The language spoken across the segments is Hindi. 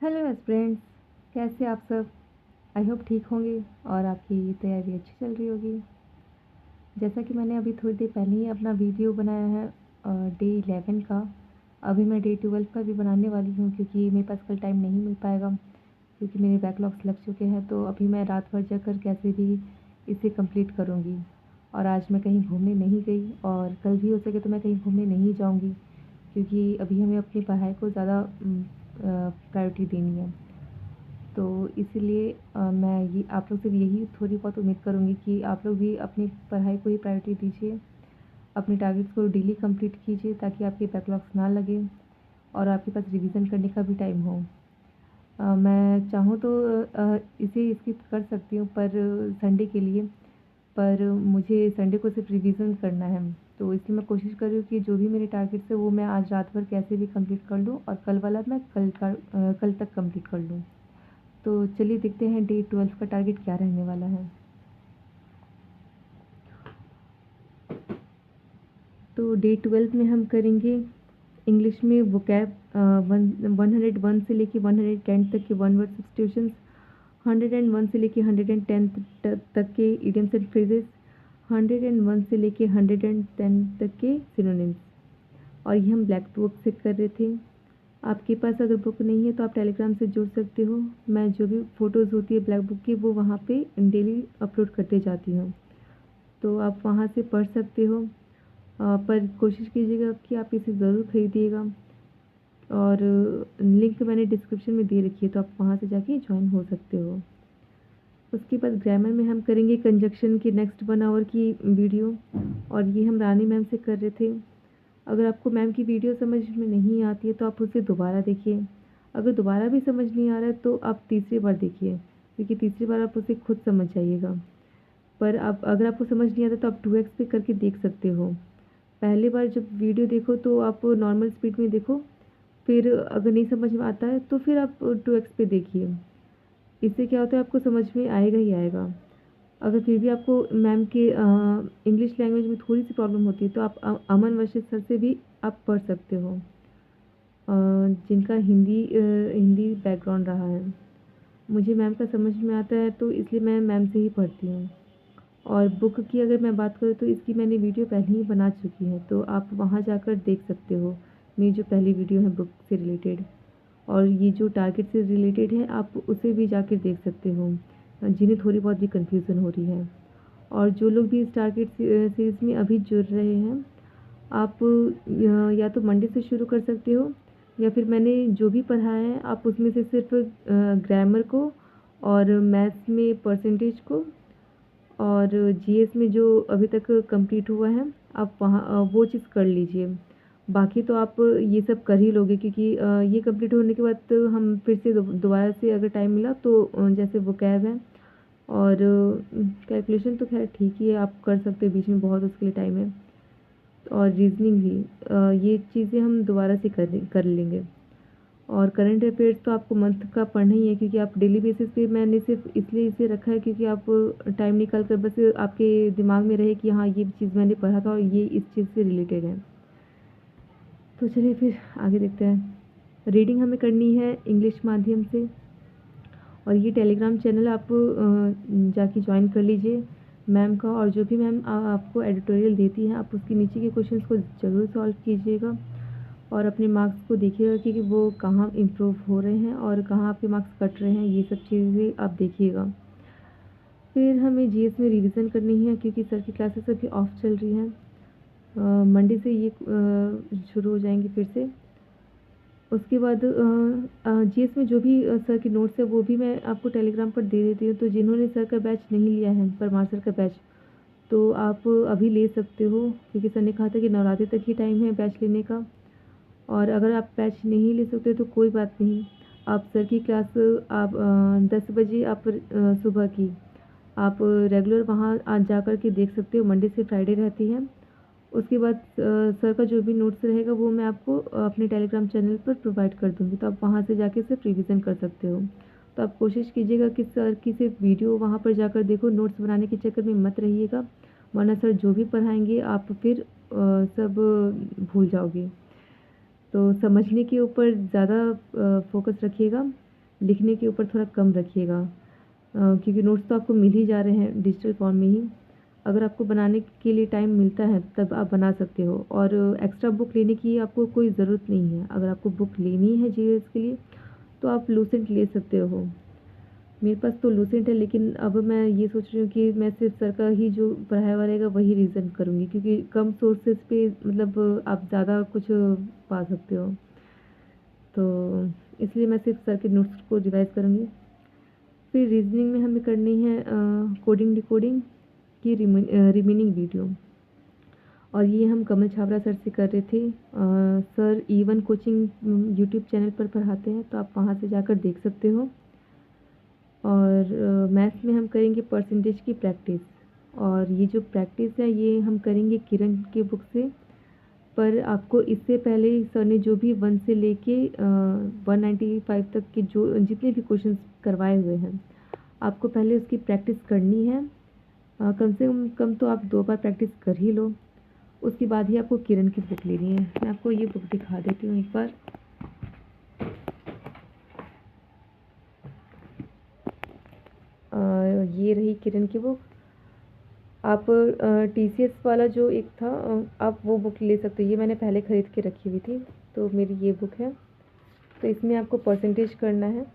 हेलो फ्रेंड्स, कैसे आप सब। आई होप ठीक होंगे और आपकी तैयारी अच्छी चल रही होगी। जैसा कि मैंने अभी थोड़ी देर पहले ही अपना वीडियो बनाया है डे 11 का। अभी मैं डे 12 का भी बनाने वाली हूँ क्योंकि मेरे पास कल टाइम नहीं मिल पाएगा, क्योंकि मेरे बैकलॉग्स लग चुके हैं। तो अभी मैं रात भर जाकर कैसे भी इसे कंप्लीट करूँगी। और आज मैं कहीं घूमने नहीं गई और कल भी हो सके तो मैं कहीं घूमने नहीं जाऊँगी, क्योंकि अभी हमें अपनी पढ़ाई को ज़्यादा प्रायोरिटी देनी है। तो इसीलिए मैं ये आप लोग से भी यही थोड़ी बहुत उम्मीद करूँगी कि आप लोग भी अपनी पढ़ाई को ही प्रायोरिटी दीजिए, अपने टारगेट्स को डेली कंप्लीट कीजिए ताकि आपके बैकलॉग्स ना लगे और आपके पास रिवीजन करने का भी टाइम हो। मैं चाहूँ तो इसे स्किप कर सकती हूँ पर संडे के लिए, पर मुझे संडे को सिर्फ रिवीजन करना है। तो इसलिए मैं कोशिश कर रही हूँ कि जो भी मेरे टारगेट्स है वो मैं आज रात भर कैसे भी कंप्लीट कर लूँ और कल वाला मैं कल तक कंप्लीट कर लूँ। तो चलिए देखते हैं डे 12 का टारगेट क्या रहने वाला है। तो डे 12 में हम करेंगे इंग्लिश में वोकैब 101 से लेके 110 तक के वन वर्ड सब्स्टिट्यूशंस, 101 से लेके 110 तक के इडियम्स एंड फ्रेजेस, 101 से लेके 110 तक के सिनोनिम्स। और ये हम ब्लैक बुक से कर रहे थे। आपके पास अगर बुक नहीं है तो आप टेलीग्राम से जुड़ सकते हो। मैं जो भी फ़ोटोज़ होती है ब्लैक बुक की वो वहाँ पे डेली अपलोड करते जाती हूँ, तो आप वहाँ से पढ़ सकते हो। पर कोशिश कीजिएगा कि आप इसे ज़रूर खरीदिएगा और लिंक मैंने डिस्क्रिप्शन में दे रखी है, तो आप वहाँ से जाके ज्वाइन हो सकते हो। उसके बाद ग्रामर में हम करेंगे कंजक्शन की नेक्स्ट 1 आवर की वीडियो, और ये हम रानी मैम से कर रहे थे। अगर आपको मैम की वीडियो समझ में नहीं आती है तो आप उसे दोबारा देखिए। अगर दोबारा भी समझ नहीं आ रहा है तो आप तीसरी बार देखिए, क्योंकि तीसरी बार आप उसे खुद समझ जाइएगा। पर आप अगर आपको समझ नहीं आता तो आप 2x पे करके देख सकते हो। पहली बार जब वीडियो देखो तो आप नॉर्मल स्पीड में देखो, फिर अगर नहीं समझ में आता है तो फिर आप 2x पे देखिए। इससे क्या होता है, आपको समझ में आएगा ही आएगा। अगर फिर भी आपको मैम के इंग्लिश लैंग्वेज में थोड़ी सी प्रॉब्लम होती है तो आप अमन वर्षित सर से भी आप पढ़ सकते हो, जिनका हिंदी बैकग्राउंड रहा है। मुझे मैम का समझ में आता है तो इसलिए मैं मैम से ही पढ़ती हूँ। और बुक की अगर मैं बात करूँ तो इसकी मैंने वीडियो पहले ही बना चुकी है, तो आप वहाँ जाकर देख सकते हो मेरी जो पहली वीडियो है बुक से रिलेटेड। और ये जो टारगेट से रिलेटेड है आप उसे भी जाकर देख सकते हो, जिन्हें थोड़ी बहुत भी कन्फ्यूज़न हो रही है। और जो लोग भी इस टारगेट सीरीज़ में अभी जुड़ रहे हैं, आप या तो मंडे से शुरू कर सकते हो, या फिर मैंने जो भी पढ़ाया है आप उसमें से सिर्फ ग्रामर को और मैथ्स में परसेंटेज को और जीएस में जो अभी तक कंप्लीट हुआ है आप वहाँ वो चीज़ कर लीजिए। बाकी तो आप ये सब कर ही लोगे, क्योंकि ये कंप्लीट होने के बाद तो हम फिर से दोबारा से अगर टाइम मिला तो जैसे वोकैब है और कैलकुलेशन तो खैर ठीक ही है, आप कर सकते हो, बीच में बहुत उसके लिए टाइम है। और रीजनिंग भी ये चीज़ें हम दोबारा से कर लेंगे। और करंट अफेयर्स तो आपको मंथ का पढ़ना ही है, क्योंकि आप डेली बेसिस पे मैंने सिर्फ इसलिए इसे रखा है क्योंकि आप टाइम निकाल कर बस आपके दिमाग में रहे कि हाँ ये चीज़ मैंने पढ़ा था और ये इस चीज़ से रिलेटेड है। तो चलिए फिर आगे देखते हैं। रीडिंग हमें करनी है इंग्लिश माध्यम से, और ये टेलीग्राम चैनल आप जाके ज्वाइन कर लीजिए मैम का। और जो भी मैम आपको एडिटोरियल देती हैं आप उसके नीचे के क्वेश्चंस को ज़रूर सॉल्व कीजिएगा और अपने मार्क्स को देखिएगा कि वो कहाँ इम्प्रूव हो रहे हैं और कहाँ आपके मार्क्स कट रहे हैं, ये सब चीज़ें आप देखिएगा। फिर हमें जीएस में रिवीजन करनी है क्योंकि सर की क्लासेस अभी ऑफ चल रही हैं। मंडे से ये शुरू हो जाएंगी फिर से। उसके बाद जीएस में जो भी सर की नोट्स है वो भी मैं आपको टेलीग्राम पर दे देती हूँ। तो जिन्होंने सर का बैच नहीं लिया है, परमार सर का बैच, तो आप अभी ले सकते हो, क्योंकि सर ने कहा था कि नवरात्रि तक ही टाइम है बैच लेने का। और अगर आप बैच नहीं ले सकते तो कोई बात नहीं, आप सर की क्लास आप 10 बजे आप सुबह की आप रेगुलर वहाँ आज जा कर के देख सकते हो। मंडे से फ्राइडे रहती है। उसके बाद सर का जो भी नोट्स रहेगा वो मैं आपको अपने टेलीग्राम चैनल पर प्रोवाइड कर दूँगी, तो आप वहाँ से जाके सिर्फ रिवीजन कर सकते हो। तो आप कोशिश कीजिएगा कि सर की सिर्फ वीडियो वहाँ पर जाकर देखो, नोट्स बनाने के चक्कर में मत रहिएगा, वरना सर जो भी पढ़ाएंगे आप फिर सब भूल जाओगे। तो समझने के ऊपर ज़्यादा फोकस रखिएगा। लिखने के ऊपर थोड़ा कम रखिएगा, क्योंकि नोट्स तो आपको मिल ही जा रहे हैं डिजिटल फॉर्म में ही। अगर आपको बनाने के लिए टाइम मिलता है तब आप बना सकते हो, और एक्स्ट्रा बुक लेने की आपको कोई ज़रूरत नहीं है। अगर आपको बुक लेनी है जीएस के लिए तो आप लूसेंट ले सकते हो। मेरे पास तो लूसेंट है, लेकिन अब मैं ये सोच रही हूँ कि मैं सिर्फ सर का ही जो पढ़ाया हुआ रहेगा वही रीज़न करूँगी, क्योंकि कम सोर्सेज पे मतलब आप ज़्यादा कुछ पा सकते हो। तो इसलिए मैं सिर्फ सर के नोट्स को रिवाइज़ करूँगी। फिर रीजनिंग में हमें करनी है कोडिंग डिकोडिंग की रिमेनिंग वीडियो, और ये हम कमल छाबड़ा सर से कर रहे थे। Sir E1 coaching YouTube channel पर पढ़ाते हैं, तो आप वहाँ से जाकर देख सकते हो। और मैथ्स में हम करेंगे परसेंटेज की प्रैक्टिस, और ये जो प्रैक्टिस है ये हम करेंगे किरण के बुक से। पर आपको इससे पहले सर ने जो भी 1 से लेके 195 तक के जो जितने भी क्वेश्चंस करवाए हुए हैं, आपको पहले उसकी प्रैक्टिस करनी है। कम से कम तो आप 2 बार प्रैक्टिस कर ही लो, उसके बाद ही आपको किरण की बुक लेनी है। मैं आपको ये बुक दिखा देती हूँ एक बार। ये रही किरण की बुक। आप टीसीएस वाला जो एक था, आप वो बुक ले सकते हो। ये मैंने पहले ख़रीद के रखी हुई थी, तो मेरी ये बुक है। तो इसमें आपको परसेंटेज करना है।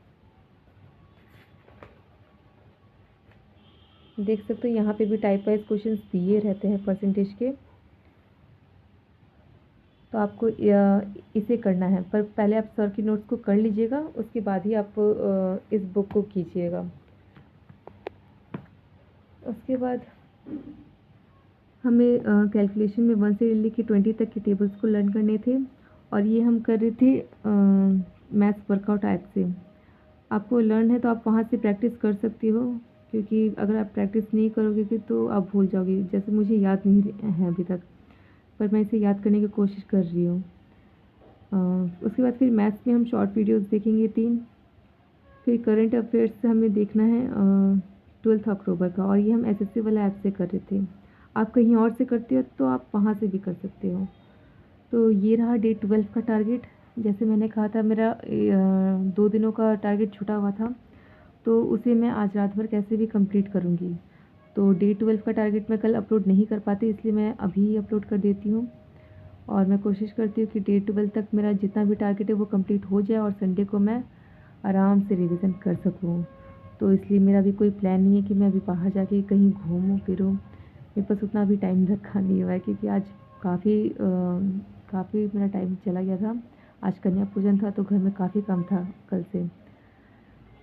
देख सकते हो यहाँ पे भी टाइप वाइज क्वेश्चंस दिए रहते हैं परसेंटेज के, तो आपको इसे करना है। पर पहले आप सर की नोट्स को कर लीजिएगा, उसके बाद ही आप इस बुक को कीजिएगा। उसके बाद हमें कैलकुलेशन में 1 से लेकर 20 तक के टेबल्स को लर्न करने थे, और ये हम कर रहे थे मैथ्स वर्कआउट ऐप से। आपको लर्न है तो आप वहाँ से प्रैक्टिस कर सकते हो, क्योंकि अगर आप प्रैक्टिस नहीं करोगे तो आप भूल जाओगे। जैसे मुझे याद नहीं है अभी तक, पर मैं इसे याद करने की कोशिश कर रही हूँ। उसके बाद फिर मैथ्स में हम शॉर्ट वीडियोस देखेंगे 3। फिर करंट अफेयर्स से हमें देखना है 12 अक्टूबर का, और ये हम एसएससी वाला ऐप से कर रहे थे। आप कहीं और से करते हो तो आप वहाँ से भी कर सकते हो। तो ये रहा डे 12 का टारगेट। जैसे मैंने कहा था, मेरा 2 दिनों का टारगेट छूटा हुआ था, तो उसे मैं आज रात भर कैसे भी कंप्लीट करूँगी। तो डे 12 का टारगेट मैं कल अपलोड नहीं कर पाती, इसलिए मैं अभी अपलोड कर देती हूँ। और मैं कोशिश करती हूँ कि डे 12 तक मेरा जितना भी टारगेट है वो कंप्लीट हो जाए, और संडे को मैं आराम से रिवीजन कर सकूँ। तो इसलिए मेरा भी कोई प्लान नहीं है कि मैं अभी बाहर जाके कहीं घूमूँ फिरूँ। मेरे पास उतना भी टाइम रखा नहीं हुआ है, क्योंकि आज काफ़ी मेरा टाइम चला गया था। आज कन्या पूजन था, तो घर में काफ़ी काम था कल से।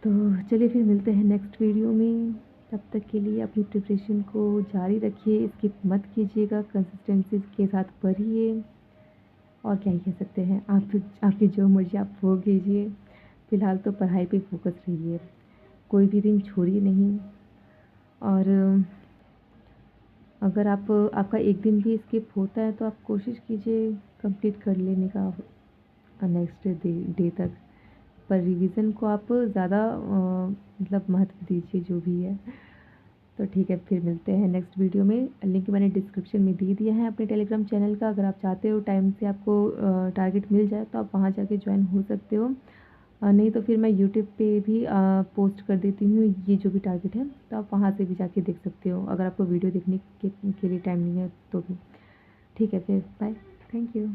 तो चलिए फिर मिलते हैं नेक्स्ट वीडियो में। तब तक के लिए अपनी प्रिपरेशन को जारी रखिए, स्किप मत कीजिएगा, कंसिस्टेंसी के साथ पढ़िए। और क्या ही कह सकते हैं, आपकी जो मर्ज़ी आप वो कीजिए। फ़िलहाल तो पढ़ाई पे फोकस रहिए, कोई भी दिन छोड़िए नहीं। और अगर आपका एक दिन भी स्किप होता है तो आप कोशिश कीजिए कंप्लीट कर लेने का नेक्स्ट डे तक। पर रिवीजन को आप ज़्यादा मतलब महत्व दीजिए जो भी है। तो ठीक है, फिर मिलते हैं नेक्स्ट वीडियो में। लिंक मैंने डिस्क्रिप्शन में दे दिया है अपने टेलीग्राम चैनल का। अगर आप चाहते हो टाइम से आपको टारगेट मिल जाए तो आप वहाँ जाके ज्वाइन हो सकते हो। नहीं तो फिर मैं यूट्यूब पे भी पोस्ट कर देती हूँ ये जो भी टारगेट है, तो आप वहाँ से भी जाके देख सकते हो, अगर आपको वीडियो देखने के लिए टाइम नहीं है तो भी। ठीक है, फिर बाय, थैंक यू।